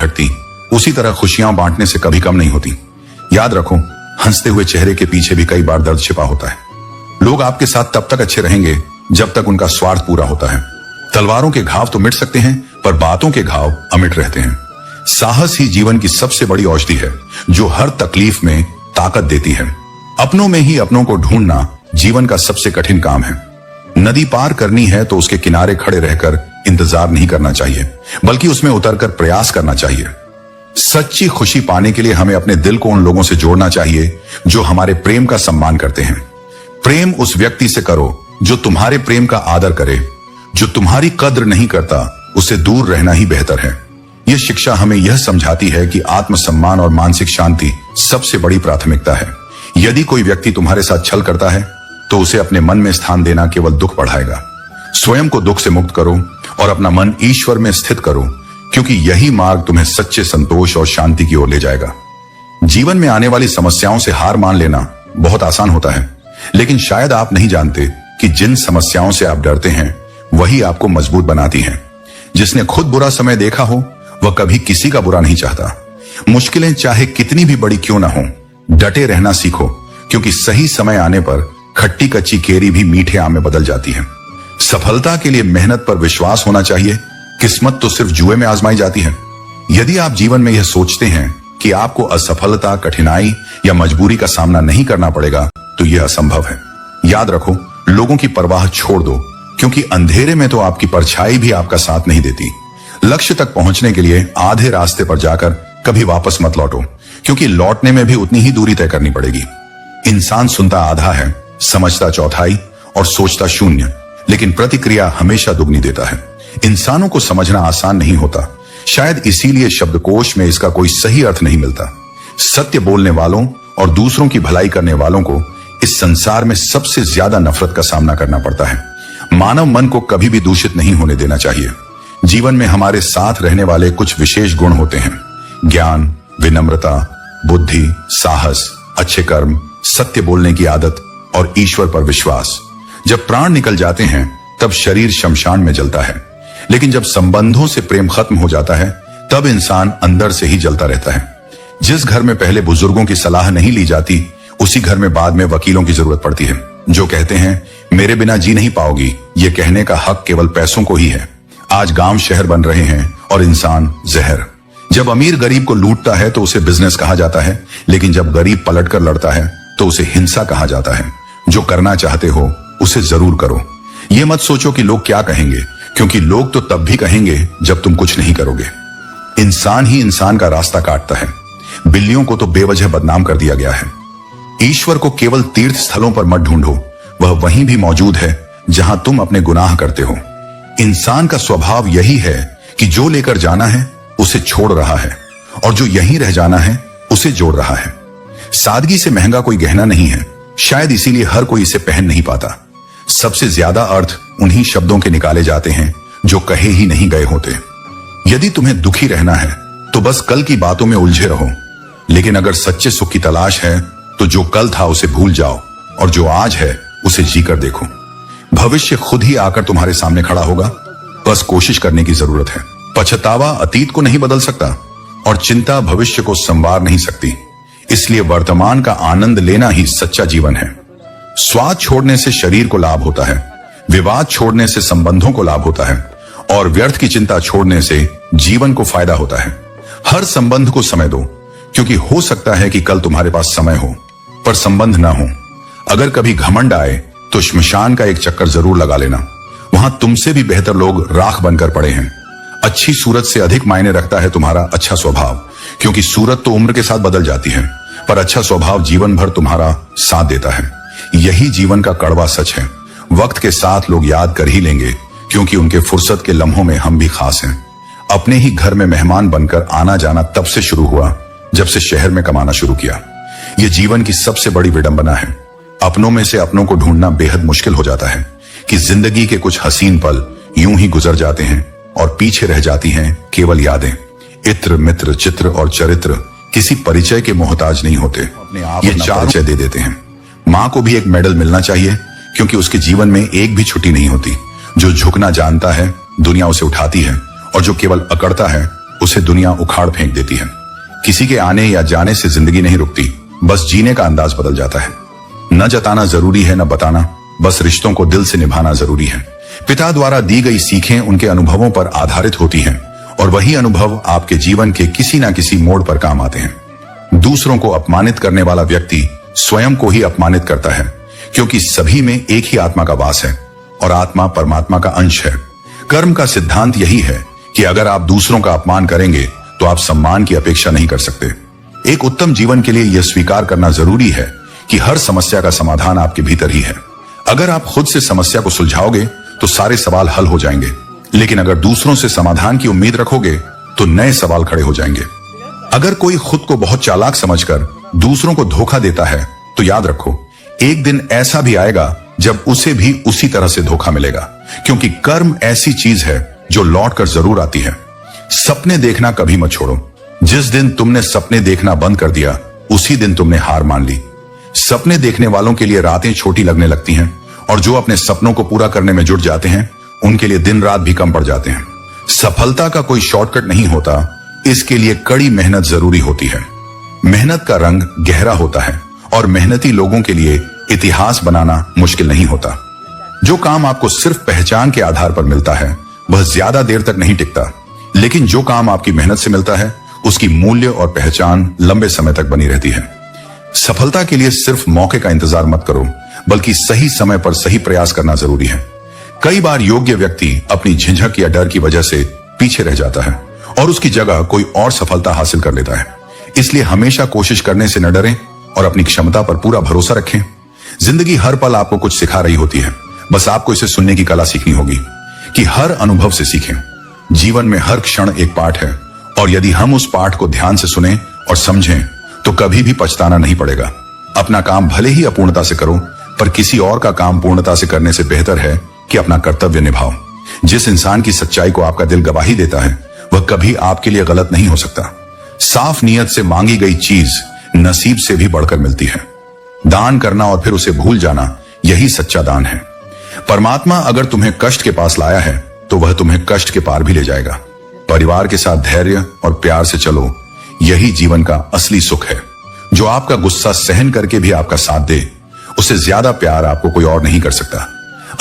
घटती, उसी तरह खुशियां बांटने से कभी कम नहीं होती। याद रखो, हंसते हुए चेहरे के पीछे भी कई बार दर्द छिपा होता है। लोग आपके साथ तब तक अच्छे रहेंगे जब तक उनका स्वार्थ पूरा होता है। तलवारों के घाव तो मिट सकते हैं, पर बातों के घाव अमिट रहते हैं। साहस ही जीवन की सबसे बड़ी औषधि है, जो हर तकलीफ में ताकत देती है। अपनों में ही अपनों को ढूंढना जीवन का सबसे कठिन काम है। नदी पार करनी है तो उसके किनारे खड़े रहकर इंतजार नहीं करना चाहिए, बल्कि उसमें उतरकर प्रयास करना चाहिए। सच्ची खुशी पाने के लिए हमें अपने दिल को उन लोगों से जोड़ना चाहिए जो हमारे प्रेम का सम्मान करते हैं। प्रेम उस व्यक्ति से करो जो तुम्हारे प्रेम का आदर करे। जो तुम्हारी कद्र नहीं करता, उससे दूर रहना ही बेहतर है। यह शिक्षा हमें यह समझाती है कि आत्मसम्मान और मानसिक शांति सबसे बड़ी प्राथमिकता है। यदि कोई व्यक्ति तुम्हारे साथ छल करता है तो उसे अपने मन में स्थान देना केवल दुख बढ़ाएगा। स्वयं को दुख से मुक्त करो और अपना मन ईश्वर में स्थित करो, क्योंकि यही मार्ग तुम्हें सच्चे संतोष और शांति की ओर ले जाएगा। जीवन में आने वाली समस्याओं से हार मान लेना बहुत आसान होता है, लेकिन शायद आप नहीं जानते कि जिन समस्याओं से आप डरते हैं वही आपको मजबूत बनाती हैं। जिसने खुद बुरा समय देखा हो वह कभी किसी का बुरा नहीं चाहता। मुश्किलें चाहे कितनी भी बड़ी क्यों ना हो, डटे रहना सीखो, क्योंकि सही समय आने पर खट्टी कच्ची केरी भी मीठे आम में बदल जाती है। सफलता के लिए मेहनत पर विश्वास होना चाहिए। किस्मत तो सिर्फ जुए में आजमाई जाती है। यदि आप जीवन में यह सोचते हैं कि आपको असफलता, कठिनाई या मजबूरी का सामना नहीं करना पड़ेगा, तो यह असंभव है। याद रखो, लोगों की परवाह छोड़ दो, क्योंकि अंधेरे में तो आपकी परछाई भी आपका साथ नहीं देती। लक्ष्य तक पहुंचने के लिए आधे रास्ते पर जाकर कभी वापस मत लौटो, क्योंकि लौटने में भी उतनी ही दूरी तय करनी पड़ेगी। इंसान सुनता आधा है, समझता चौथाई और सोचता शून्य, लेकिन प्रतिक्रिया हमेशा दुगनी देता है। इंसानों को समझना आसान नहीं होता, शायद इसीलिए शब्दकोश में इसका कोई सही अर्थ नहीं मिलता। सत्य बोलने वालों और दूसरों की भलाई करने वालों को इस संसार में सबसे ज्यादा नफरत का सामना करना पड़ता है। मानव मन को कभी भी दूषित नहीं होने देना चाहिए। जीवन में हमारे साथ रहने वाले कुछ विशेष गुण होते हैं: ज्ञान, विनम्रता, बुद्धि, साहस, अच्छे कर्म, सत्य बोलने की आदत और ईश्वर पर विश्वास। जब प्राण निकल जाते हैं तब शरीर शमशान में जलता है, लेकिन जब संबंधों से प्रेम खत्म हो जाता है तब इंसान अंदर से ही जलता रहता है। जिस घर में पहले बुजुर्गों की सलाह नहीं ली जाती, उसी घर में बाद में वकीलों की जरूरत पड़ती है, जो कहते हैं मेरे बिना जी नहीं पाओगी। ये कहने का हक केवल पैसों को ही है। आज गांव शहर बन रहे हैं और इंसान जहर। जब अमीर गरीब को लूटता है तो उसे बिजनेस कहा जाता है, लेकिन जब गरीब पलटकर लड़ता है तो उसे हिंसा कहा जाता है। जो करना चाहते हो उसे जरूर करो। ये मत सोचो कि लोग क्या कहेंगे, क्योंकि लोग तो तब भी कहेंगे जब तुम कुछ नहीं करोगे। इंसान ही इंसान का रास्ता काटता है। बिल्लियों को तो बेवजह बदनाम कर दिया गया है। ईश्वर को केवल तीर्थ स्थलों पर मत ढूंढो, वह वहीं भी मौजूद है जहां तुम अपने गुनाह करते हो। इंसान का स्वभाव यही है कि जो लेकर जाना है उसे छोड़ रहा है, और जो यहीं रह जाना है उसे जोड़ रहा है। सादगी से महंगा कोई गहना नहीं है, शायद इसीलिए हर कोई इसे पहन नहीं पाता। सबसे ज्यादा अर्थ उन्हीं शब्दों के निकाले जाते हैं जो कहे ही नहीं गए होते। यदि तुम्हें दुखी रहना है तो बस कल की बातों में उलझे रहो, लेकिन अगर सच्चे सुख की तलाश है तो जो कल था उसे भूल जाओ और जो आज है उसे जीकर देखो। भविष्य खुद ही आकर तुम्हारे सामने खड़ा होगा, बस कोशिश करने की जरूरत है। पछतावा अतीत को नहीं बदल सकता और चिंता भविष्य को संवार नहीं सकती। इसलिए वर्तमान का आनंद लेना ही सच्चा जीवन है। स्वाद छोड़ने से शरीर को लाभ होता है, विवाद छोड़ने से संबंधों को लाभ होता है, और व्यर्थ की चिंता छोड़ने से जीवन को फायदा होता है। हर संबंध को समय दो, क्योंकि हो सकता है कि कल तुम्हारे पास समय हो पर संबंध ना हो। अगर कभी घमंड आए तो श्मशान का एक चक्कर जरूर लगा लेना, वहां तुमसे भी बेहतर लोग राख बनकर पड़े हैं। अच्छी सूरत से अधिक मायने रखता है तुम्हारा अच्छा स्वभाव, क्योंकि सूरत तो उम्र के साथ बदल जाती है, पर अच्छा स्वभाव जीवन भर तुम्हारा साथ देता है। यही जीवन का कड़वा सच है। वक्त के साथ लोग याद कर ही लेंगे, क्योंकि उनके फुर्सत के लम्हों में हम भी खास हैं। अपने ही घर में मेहमान बनकर आना जाना तब से शुरू हुआ जब से शहर में कमाना शुरू किया। यह जीवन की सबसे बड़ी विडंबना है। अपनों में से अपनों को ढूंढना बेहद मुश्किल हो जाता है कि जिंदगी के कुछ हसीन पल यूं ही गुजर जाते हैं और पीछे रह जाती हैं केवल यादें। इत्र, मित्र, चित्र और चरित्र किसी परिचय के मोहताज नहीं होते, ये चार परिचय दे देते हैं। माँ को भी एक मेडल मिलना चाहिए, क्योंकि उसके जीवन में एक भी छुट्टी नहीं होती। जो झुकना जानता है दुनिया उसे उठाती है, और जो केवल अकड़ता है उसे दुनिया उखाड़ फेंक देती है। किसी के आने या जाने से जिंदगी नहीं रुकती, बस जीने का अंदाज बदल जाता है। न जताना जरूरी है न बताना, बस रिश्तों को दिल से निभाना जरूरी है। पिता द्वारा दी गई सीखें उनके अनुभवों पर आधारित होती हैं और वही अनुभव आपके जीवन के किसी न किसी मोड़ पर काम आते हैं। दूसरों को अपमानित करने वाला व्यक्ति स्वयं को ही अपमानित करता है, क्योंकि सभी में एक ही आत्मा का वास है और आत्मा परमात्मा का अंश है। कर्म का सिद्धांत यही है कि अगर आप दूसरों का अपमान करेंगे तो आप सम्मान की अपेक्षा नहीं कर सकते। एक उत्तम जीवन के लिए यह स्वीकार करना जरूरी है कि हर समस्या का समाधान आपके भीतर ही है। अगर आप खुद से समस्या को सुलझाओगे तो सारे सवाल हल हो जाएंगे, लेकिन अगर दूसरों से समाधान की उम्मीद रखोगे तो नए सवाल खड़े हो जाएंगे। अगर कोई खुद को बहुत चालाक समझकर दूसरों को धोखा देता है तो याद रखो, एक दिन ऐसा भी आएगा जब उसे भी उसी तरह से धोखा मिलेगा, क्योंकि कर्म ऐसी चीज है जो लौट कर जरूर आती है। सपने देखना कभी मत छोड़ो। जिस दिन तुमने सपने देखना बंद कर दिया उसी दिन तुमने हार मान ली। सपने देखने वालों के लिए रातें छोटी लगने लगती हैं और जो अपने सपनों को पूरा करने में जुट जाते हैं उनके लिए दिन रात भी कम पड़ जाते हैं। सफलता का कोई शॉर्टकट नहीं होता, इसके लिए कड़ी मेहनत जरूरी होती है। मेहनत का रंग गहरा होता है और मेहनती लोगों के लिए इतिहास बनाना मुश्किल नहीं होता। जो काम आपको सिर्फ पहचान के आधार पर मिलता है वह ज्यादा देर तक नहीं टिकता, लेकिन जो काम आपकी मेहनत से मिलता है उसकी मूल्य और पहचान लंबे समय तक बनी रहती है। सफलता के लिए सिर्फ मौके का इंतजार मत करो, बल्कि सही समय पर सही प्रयास करना जरूरी है। कई बार योग्य व्यक्ति अपनी झिझक या डर की वजह से पीछे रह जाता है और उसकी जगह कोई और सफलता हासिल कर लेता है। इसलिए हमेशा कोशिश करने से न डरें और अपनी क्षमता पर पूरा भरोसा रखें। जिंदगी हर पल आपको कुछ सिखा रही होती है, बस आपको इसे सुनने की कला सीखनी होगी कि हर अनुभव से सीखें। जीवन में हर क्षण एक पाठ है और यदि हम उस पाठ को ध्यान से सुने और समझें तो कभी भी पछताना नहीं पड़ेगा। अपना काम भले ही अपूर्णता से करो, पर किसी और का काम पूर्णता से करने से बेहतर है कि अपना कर्तव्य निभाओ। जिस इंसान की सच्चाई को आपका दिल गवाही देता है वह कभी आपके लिए गलत नहीं हो सकता। साफ नीयत से मांगी गई चीज नसीब से भी बढ़कर मिलती है। दान करना और फिर उसे भूल जाना, यही सच्चा दान है। परमात्मा अगर तुम्हें कष्ट के पास लाया है तो वह तुम्हें कष्ट के पार भी ले जाएगा। परिवार के साथ धैर्य और प्यार से चलो, यही जीवन का असली सुख है। जो आपका गुस्सा सहन करके भी आपका साथ दे, उससे ज्यादा प्यार आपको कोई और नहीं कर सकता।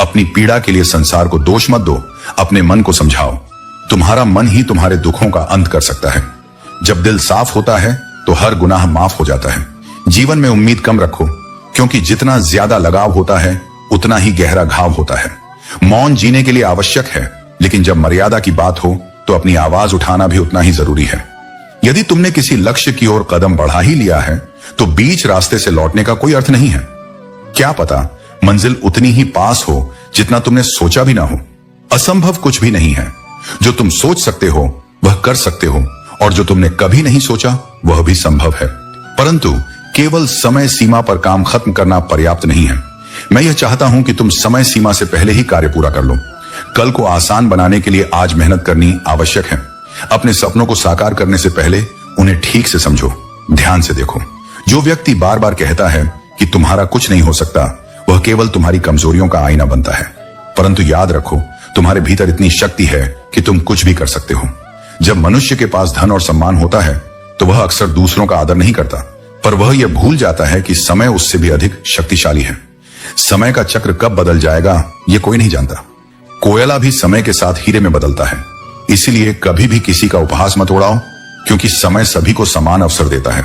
अपनी पीड़ा के लिए संसार को दोष मत दो, अपने मन को समझाओ। तुम्हारा मन ही तुम्हारे दुखों का अंत कर सकता है। जब दिल साफ होता है तो हर गुनाह माफ हो जाता है। जीवन में उम्मीद कम रखो, क्योंकि जितना ज्यादा लगाव होता है उतना ही गहरा घाव होता है। मौन जीने के लिए आवश्यक है, लेकिन जब मर्यादा की बात हो तो अपनी आवाज उठाना भी उतना ही जरूरी है। यदि तुमने किसी लक्ष्य की ओर कदम बढ़ा ही लिया है तो बीच रास्ते से लौटने का कोई अर्थ नहीं है। क्या पता मंजिल उतनी ही पास हो जितना तुमने सोचा भी ना हो। असंभव कुछ भी नहीं है। जो तुम सोच सकते हो वह कर सकते हो, और जो तुमने कभी नहीं सोचा वह भी संभव है। परंतु केवल समय सीमा पर काम खत्म करना पर्याप्त नहीं है। मैं यह चाहता हूं कि तुम समय सीमा से पहले ही कार्य पूरा कर लो। कल को आसान बनाने के लिए आज मेहनत करनी आवश्यक है। अपने सपनों को साकार करने से पहले उन्हें ठीक से समझो, ध्यान से देखो। जो व्यक्ति बार बार कहता है कि तुम्हारा कुछ नहीं हो सकता, वह केवल तुम्हारी कमजोरियों का आईना बनता है। परंतु याद रखो, तुम्हारे भीतर इतनी शक्ति है कि तुम कुछ भी कर सकते हो। जब मनुष्य के पास धन और सम्मान होता है तो वह अक्सर दूसरों का आदर नहीं करता, पर वह यह भूल जाता है कि समय उससे भी अधिक शक्तिशाली है। समय का चक्र कब बदल जाएगा ये कोई नहीं जानता। कोयला भी समय के साथ हीरे में बदलता है। इसीलिए कभी भी किसी का उपहास मत उड़ाओ, क्योंकि समय सभी को समान अवसर देता है।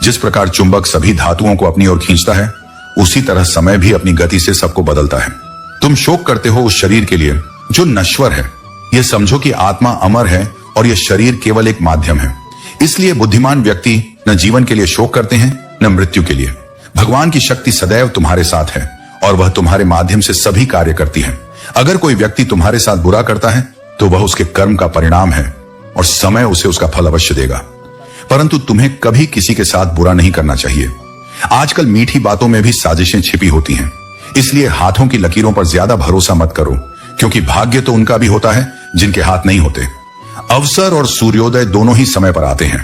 जिस प्रकार चुंबक सभी धातुओं को अपनी ओर खींचता है, उसी तरह समय भी अपनी गति से सबको बदलता है। तुम शोक करते हो उस शरीर के लिए जो नश्वर है। यह समझो कि आत्मा अमर है और यह शरीर केवल एक माध्यम है। इसलिए बुद्धिमान व्यक्ति न जीवन के लिए शोक करते हैं न मृत्यु के लिए। भगवान की शक्ति सदैव तुम्हारे साथ है और वह तुम्हारे माध्यम से सभी कार्य करती है। अगर कोई व्यक्ति तुम्हारे साथ बुरा करता है तो वह उसके कर्म का परिणाम है और समय उसे उसका फल अवश्य देगा। परंतु तुम्हें कभी किसी के साथ बुरा नहीं करना चाहिए। आजकल मीठी बातों में भी साजिशें छिपी होती हैं। इसलिए हाथों की लकीरों पर ज्यादा भरोसा मत करो, क्योंकि भाग्य तो उनका भी होता है जिनके हाथ नहीं होते। अवसर और सूर्योदय दोनों ही समय पर आते हैं।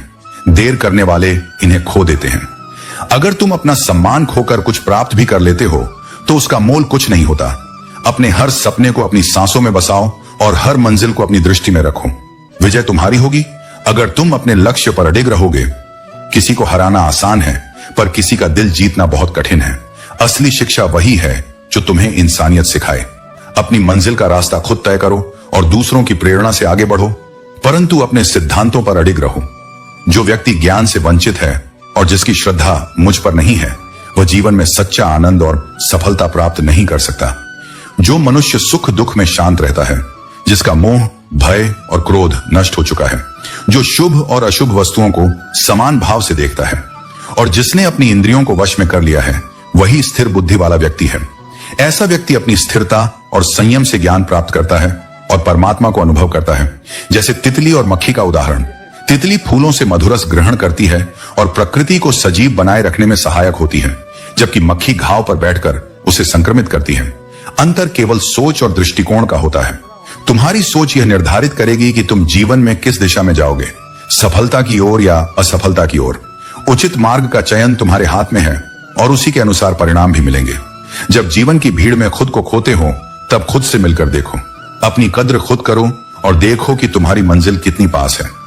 देर करने वाले इन्हें खो देते हैं। अगर तुम अपना सम्मान खोकर कुछ प्राप्त भी कर लेते हो तो उसका मोल कुछ नहीं होता। अपने हर सपने को अपनी सांसों में बसाओ और हर मंजिल को अपनी दृष्टि में रखो। विजय तुम्हारी होगी अगर तुम अपने लक्ष्य पर अडिग रहोगे, किसी को हराना आसान है पर किसी का दिल जीतना बहुत कठिन है। असली शिक्षा वही है जो तुम्हें इंसानियत सिखाए। अपनी मंजिल का रास्ता खुद तय करो और दूसरों की प्रेरणा से आगे बढ़ो, परंतु अपने सिद्धांतों पर अडिग रहो। जो व्यक्ति ज्ञान से वंचित है और जिसकी श्रद्धा मुझ पर नहीं है, वह जीवन में सच्चा आनंद और सफलता प्राप्त नहीं कर सकता। जो मनुष्य सुख दुख में शांत रहता है, जिसका मोह, भय और क्रोध नष्ट हो चुका है, जो शुभ और अशुभ वस्तुओं को समान भाव से देखता है और जिसने अपनी इंद्रियों को वश में कर लिया है, वही स्थिर बुद्धि वाला व्यक्ति है। ऐसा व्यक्ति अपनी स्थिरता और संयम से ज्ञान प्राप्त करता है और परमात्मा को अनुभव करता है। जैसे तितली और मक्खी का उदाहरण। तितली फूलों से मधुरस ग्रहण करती है और प्रकृति को सजीव बनाए रखने में सहायक होती है, जबकि मक्खी घाव पर बैठकर उसे संक्रमित करती है। अंतर केवल सोच और दृष्टिकोण का होता है। तुम्हारी सोच यह निर्धारित करेगी कि तुम जीवन में किस दिशा में जाओगे, सफलता की ओर या असफलता की ओर। उचित मार्ग का चयन तुम्हारे हाथ में है और उसी के अनुसार परिणाम भी मिलेंगे। जब जीवन की भीड़ में खुद को खोते हो, तब खुद से मिलकर देखो। अपनी कद्र खुद करो और देखो कि तुम्हारी मंजिल कितनी पास है।